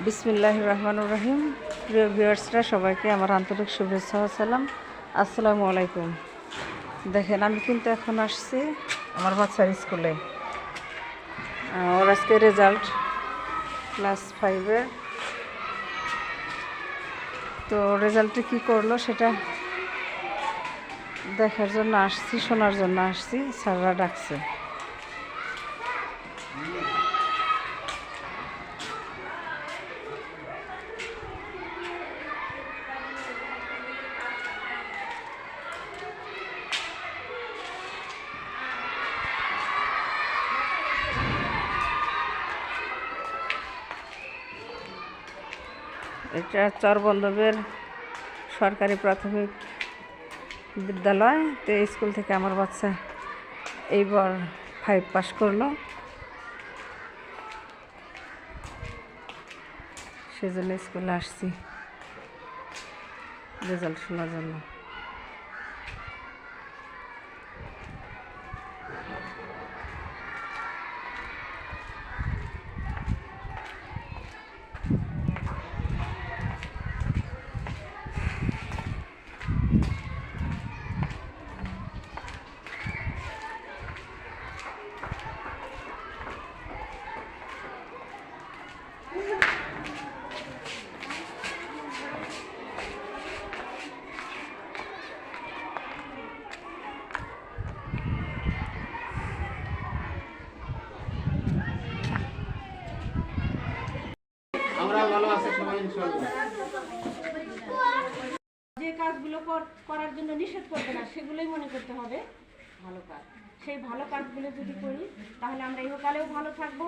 বিসমিল্লাহির রহমানির রহিম। প্রিয় ভিউয়ার্সরা, সবাইকে আমার আন্তরিক শুভেচ্ছা ও সালাম। আসসালামু আলাইকুম। দেখেন, আমি কিন্তু এখন আসছি আমার বাচ্চার স্কুলে। ওর আজকে রেজাল্ট ক্লাস 5-এর। তো রেজাল্টে কী করলো সেটা দেখার জন্য আসছি, শোনার জন্য আসছি। স্যাররা ডাকছে। এটা চরবন্দবের সরকারি প্রাথমিক বিদ্যালয়। তো স্কুল থেকে আমার বাচ্চা এইবার 5 পাস করলো, সেজন্য স্কুলে আসছি রেজাল্ট শোনার জন্য। যে কাজগুলো করার জন্য নিষেধ করবে না, সেগুলোই মনে করতে হবে ভালো কাজ। সেই ভালো কাজগুলো যদি করি তাহলে আমরা ইহকালেও ভালো থাকবো,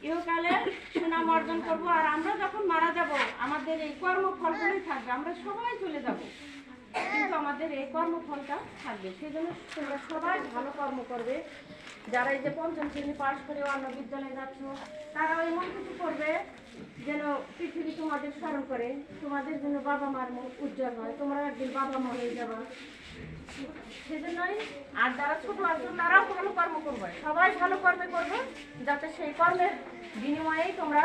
ইহকালে সুনাম অর্জন করবো। আর আমরা যখন মারা যাব আমাদের এই কর্মফলগুলোই থাকবে। আমরা সবাই চলে যাব, কিন্তু আমাদের এই কর্মফলটা থাকবে। সেই জন্য তোমরা সবাই ভালো কর্ম করবে। যারা এই যে 5ম শ্রেণী পাশ করে অন্য বিদ্যালয়ে যাচ্ছ, তারাও এমন কিছু করবে যেন পৃথিবী তোমাদের স্মরণ করে, তোমাদের জন্য বাবা মার মুখ উজ্জ্বল হয়, তোমরা একদিন বাবা মা হয়ে যাবা। সেজন্যই আর যারা ছোট আছো তারাও ভালো কর্ম করবে, সবাই ভালো কর্মে করবে, যাতে সেই কর্মের বিনিময়েই তোমরা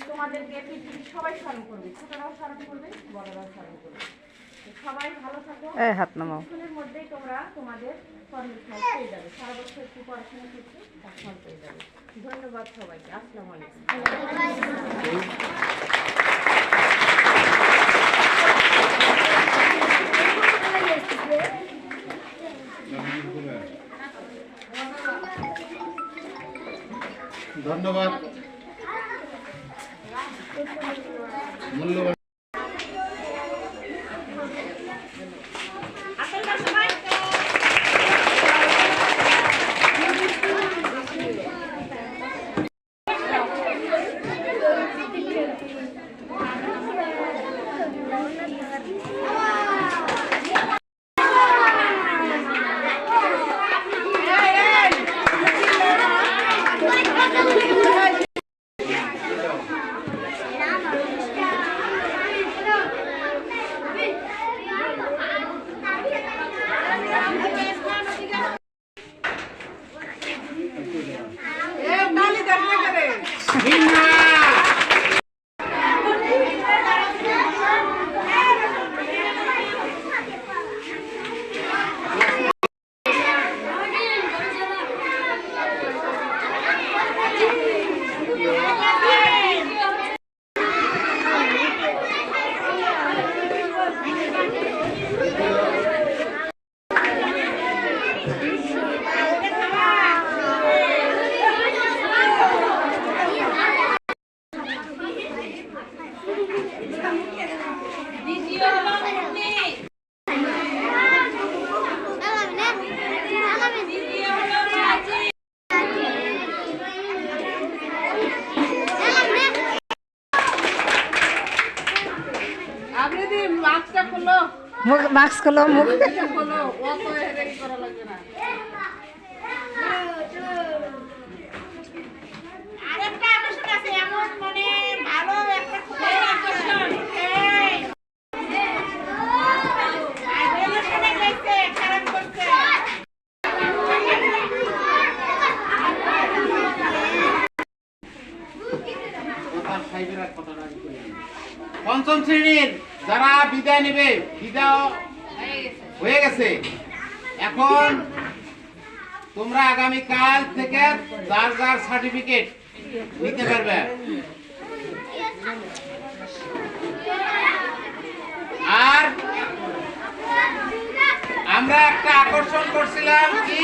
তোমাদেরকে পৃথিবী সবাই স্মরণ করবে, ছোটরাও স্মরণ করবে, বড়রাও স্মরণ করবে। সবাই ভালো থাকো। হাত নামাও। স্কুলের মধ্যেই তোমরা তোমাদের কর্মের ফল পেয়ে যাবে। সারা বছর একটু পড়াশোনা করতে তার ফল পেয়ে যাবে। ধন্যবাদ সবাইকে। আসসালামু আলাইকুম। ধন্যবাদ। মূল্যবান মাস্ক খোলো, মুখ খোলো, অত হেরেই করা লাগবে না। আরেকটা আকর্ষণ আছে, এমন মানে ভালো একটা আকর্ষণ। খারাপ করছে। পঞ্চম শ্রেণীর যারা বিদায় নেবে, বিদায় হয়ে গেছে, এখন তোমরা আগামীকাল থেকে যার যার সার্টিফিকেট নিতে পারবে। আর আমরা একটা আকর্ষণ করছিলাম কি,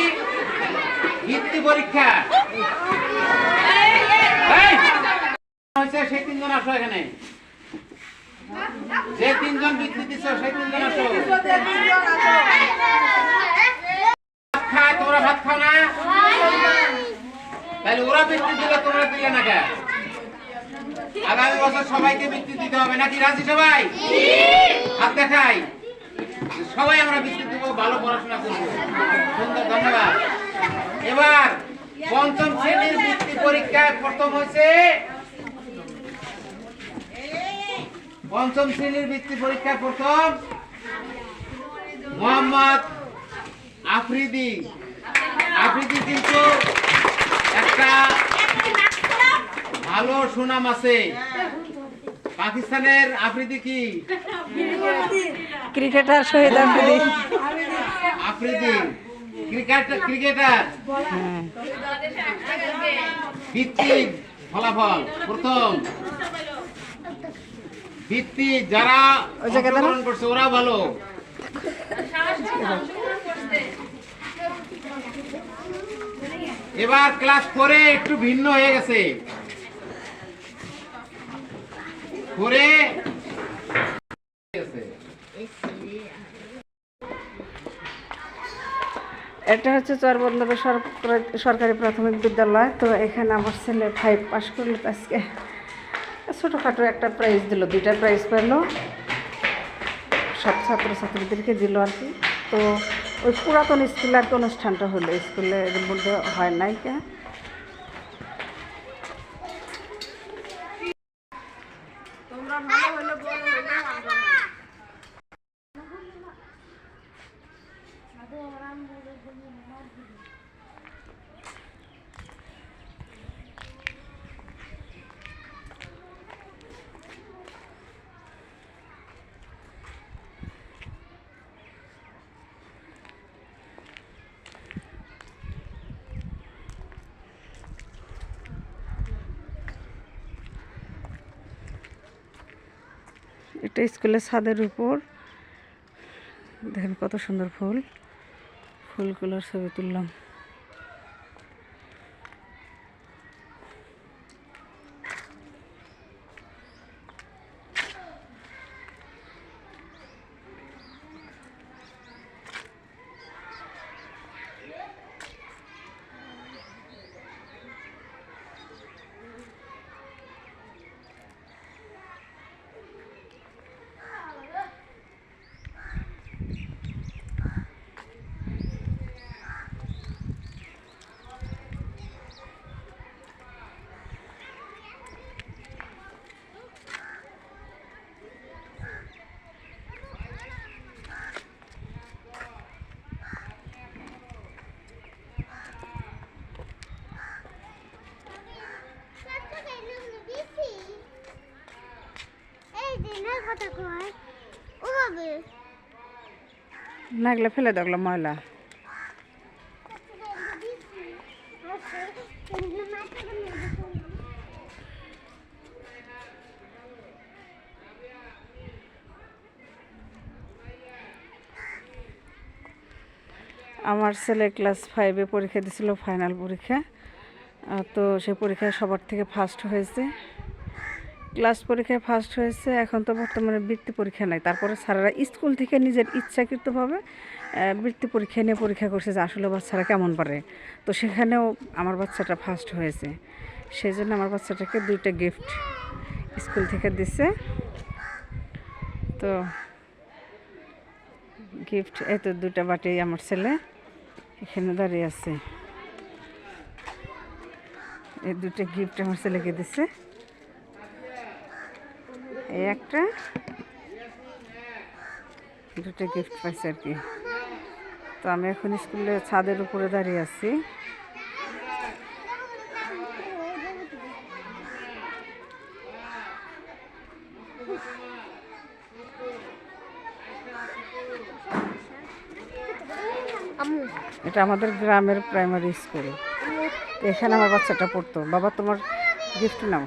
বৃত্তি পরীক্ষা হয়েছে, সেই 3 জন আসো এখানে। যে 3 জন বৃত্তি দিচ্ছ সেই 3 জন আসো। ভাত খায়, তোমরা ভাত খাও না? তাহলে ওরা বৃত্তি দিলে তোমরা দিলে না কেন? আগামী বছর সবাইকে বৃত্তি দিতে হবে নাকি? রাজি সবাই? হাত দেখাই। সবাই আমরা বৃত্তি দেবো, ভালো পড়াশোনা করবো। সুন্দর, ধন্যবাদ। এবার পঞ্চম শ্রেণীর বৃত্তি পরীক্ষায় প্রথম হয়েছে, পঞ্চম শ্রেণীর বৃত্তি পরীক্ষায় প্রথম মোহাম্মদ আফ্রিদি। আফ্রিদি কিন্তু একটা ভালো সুনাম আছে। পাকিস্তানের আফ্রিদি কি? ক্রিকেটার শহীদ আফ্রিদি। আফ্রিদি ক্রিকেটার। ভিত্তিক ফলাফল প্রথম। ভিত্তি যারা অংশগ্রহণ করছে ওরা ভালো। এবার ক্লাস 4 একটু ভিন্ন হয়ে গেছে। 4 এটা হচ্ছে চরবন্দর সরকারি প্রাথমিক বিদ্যালয়। তো এখানে আমার ছেলে 5 পাস করলো। আজকে ছোটোখাটো একটা প্রাইজ দিল, 2টা প্রাইজ পেলো, সব ছাত্রছাত্রীদেরকে দিল আর কি। তো ওই পুরাতন স্কুলে আর কি অনুষ্ঠানটা হলো, স্কুলে এর মধ্যে হয় নাই কে। এটা স্কুলের ছাদের উপর, দেখেন কত সুন্দর ফুল, ফুলগুলোর ছবি তুললাম। নাগলে ফেলে দেখলো ময়লা। আমার ছেলে ক্লাস 5-এ পরীক্ষা দিয়েছিল, ফাইনাল পরীক্ষা। তো সে পরীক্ষায় সবার থেকে ফার্স্ট হয়েছে, ক্লাস পরীক্ষায় ফার্স্ট হয়েছে। এখন তো বর্তমানে বৃত্তি পরীক্ষা নাই। তারপরে স্যারেরা স্কুল থেকে নিজের ইচ্ছাকৃতভাবে বৃত্তি পরীক্ষা নিয়ে পরীক্ষা করছে যে আসলে বাচ্চারা কেমন পারে। তো সেখানেও আমার বাচ্চাটা ফার্স্ট হয়েছে। সেই জন্য আমার বাচ্চাটাকে 2টা গিফট স্কুল থেকে দিছে। তো গিফট এই তো 2টা বাটি আমার ছেলে এখানে দাঁড়িয়ে আছে। এই 2টা গিফট আমার ছেলেকে দিছে, এই একটা, 2টা গিফট পাইছে আর কি। তো আমি এখন স্কুলে ছাদের উপরে দাঁড়িয়ে আছি। এটা আমাদের গ্রামের প্রাইমারি স্কুল। এখানে আমার বাচ্চাটা পড়তো। বাবা, তোমার গিফট নাও।